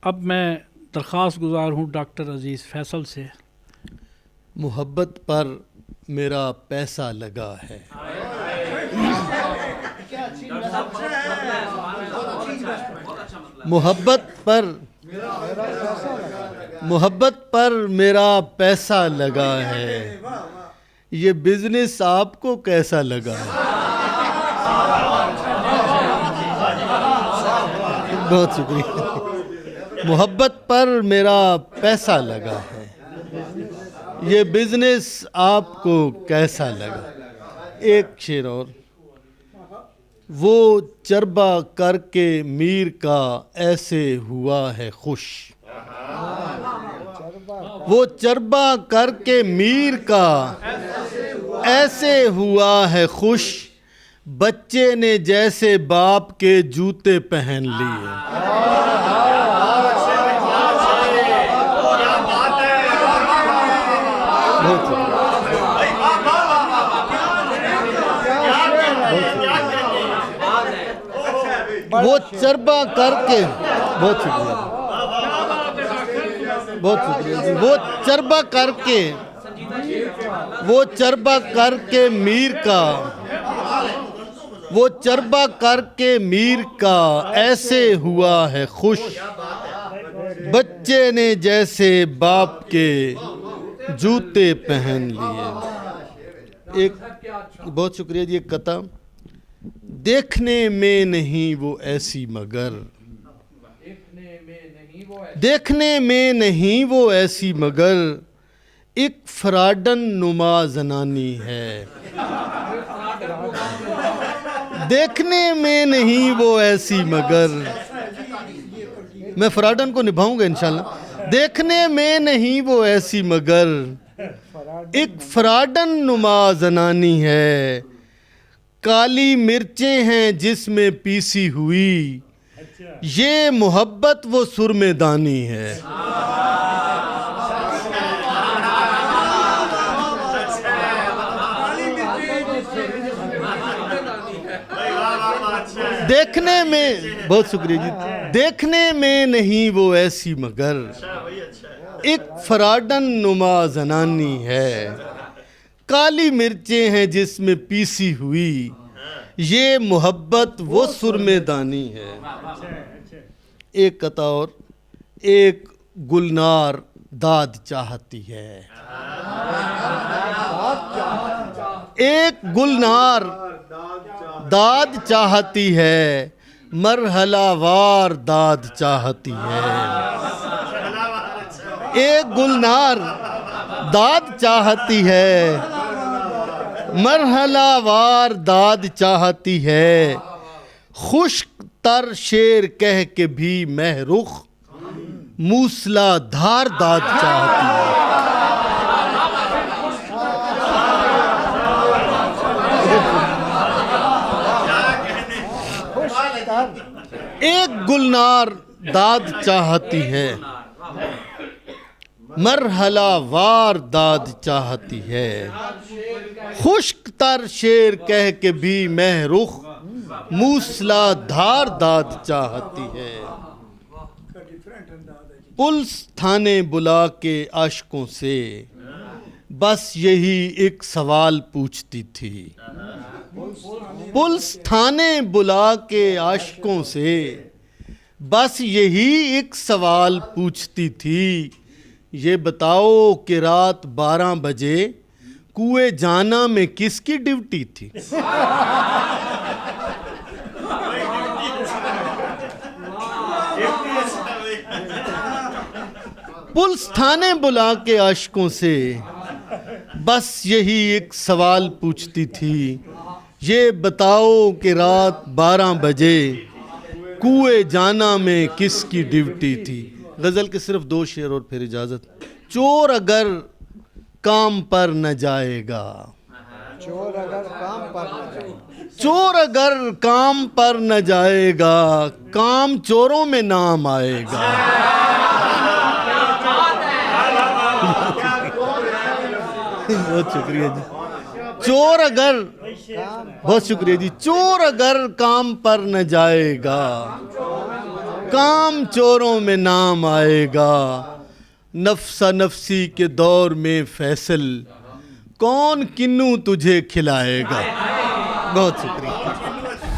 अब मैं दरख्वास्त गुजार हूँ डॉक्टर अजीज़ फैसल से। मोहब्बत पर मेरा पैसा लगा है। मोहब्बत पर मेरा पैसा लगा है। ये बिजनेस आपको कैसा लगा है? बहुत शुक्रिया। मोहब्बत पर मेरा पैसा लगा है। ये बिजनेस आपको कैसा लगा? एक शेर और। वो चरबा करके मीर का ऐसे हुआ है खुश। वो चरबा करके मीर का ऐसे हुआ है खुश। बच्चे ने जैसे बाप के जूते पहन लिए। वो चरबा करके, बहुत शुक्रिया, बहुत शुक्रिया जी। वो चरबा करके मीर का ऐसे हुआ है खुश। बच्चे ने जैसे बाप के जूते पहन लिए। एक बहुत शुक्रिया जी। एक कथा। देखने में नहीं वो ऐसी मगर, देखने में नहीं वो ऐसी मगर, एक फ्राडन नुमा जनानी है। देखने में नहीं वो ऐसी मगर, मैं फ्राडन को निभाऊंगा इंशाल्लाह। देखने में नहीं वो ऐसी मगर, एक फ्राडन नुमा जनानी है। काली मिर्चें हैं जिसमें पीसी हुई, ये मोहब्बत वो सुरमेदानी है। देखने में, बहुत शुक्रिया जी। देखने में नहीं वो ऐसी मगर, एक फ्राडन नुमा जनानी है। काली मिर्चें हैं जिसमें पीसी हुई, ये मोहब्बत वो सुरमेदानी है। एक कथा और। एक गुलनार दाद चाहती है। एक गुलनार दाद चाहती है, मरहलावार दाद चाहती है। एक गुलनार दाद चाहती है, मरहलावार दाद चाहती है। खुश्क तर शेर कह के भी महरुख, मूसलाधार दाद चाहती है। एक गुलनार दाद चाहती है, मरहलावार दाद चाहती है। खुश्क तर शेर कह के भी महरुख, मूसलाधार दाद चाहती है। पुलिस थाने बुला के आशिकों से बस यही एक सवाल पूछती थी। पुलिस थाने बुला के आशिकों से बस यही एक सवाल पूछती थी। ये बताओ कि रात 12 बजे कुएं जाना में किसकी ड्यूटी थी? पुलिस थाने बुला के आशिकों से बस यही एक सवाल पूछती थी। ये बताओ कि रात 12 बजे कुएं जाना में किसकी ड्यूटी थी? गज़ल के सिर्फ 2 शेर और फिर इजाज़त। चोर अगर काम पर न जाएगा, चोर अगर काम पर न जाएगा, चोर अगर काम पर न जाएगा, काम चोरों में नाम आएगा। बहुत शुक्रिया जी। चोर अगर, बहुत शुक्रिया जी। चोर अगर काम पर न जाएगा, काम चोरों में नाम आएगा, नफ्सा नफसी के दौर में फैसल, कौन किन्नू तुझे खिलाएगा। बहुत शुक्रिया।